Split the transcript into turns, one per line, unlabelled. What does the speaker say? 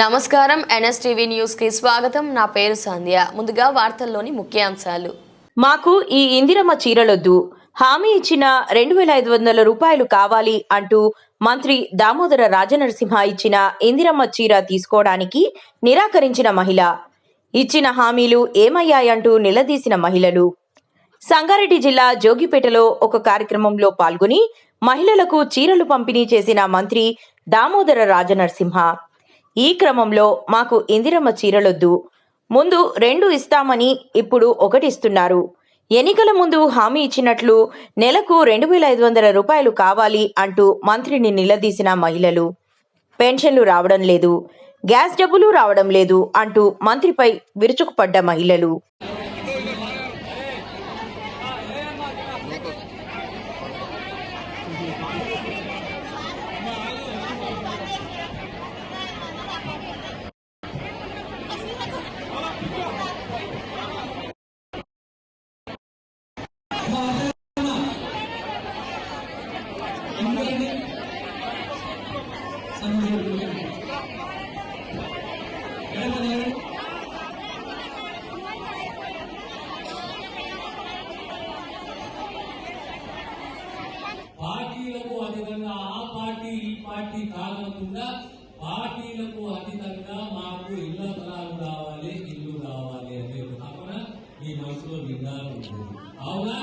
నమస్కారం NSTV news కి స్వాగతం. నా పేరు సంధ్య. ముందుగా వార్తల్లోని ముఖ్యాంశాలు.
మాకు ఈ ఇందిరమ్మ చీరలొద్దు, హామీ ఇచ్చిన 2500 రూపాయలు కావాలి అంటూ మంత్రి దామోదర రాజనరసింహ ఇచ్చిన ఇందిరమ్మ చీర తీసుకోవడానికి నిరాకరించిన మహిళ, ఇచ్చిన హామీలు ఏమయ్యాయంటూ నిలదీసిన మహిళలు. సంగారెడ్డి జిల్లా జోగిపేటలో ఒక కార్యక్రమంలో పాల్గొని మహిళలకు చీరలు పంపిణీ చేసిన మంత్రి దామోదర రాజనరసింహ, ఈ క్రమంలో మాకు ఇందిరమ్మ చీరలొద్దు, ముందు 2 ఇస్తామని ఇప్పుడు 1 ఇస్తున్నారు, ఎన్నికల ముందు హామీ ఇచ్చినట్లు నెలకు 2500 రూపాయలు కావాలి అంటూ మంత్రిని నిలదీసిన మహిళలు. పెన్షన్లు రావడం లేదు, గ్యాస్ డబ్బులు రావడం లేదు అంటూ మంత్రిపై విరుచుకుపడ్డ మహిళలు.
పార్టీలకు అధికంగా ఆ పార్టీ ఈ పార్టీ కాకుండా పార్టీలకు అధికంగా మాకు ఇళ్ల స్థలాలు కావాలి, ఇల్లు కావాలి అంటే కాకుండా మీ మనసులో నిండాలు ఉంటుంది. అవునా?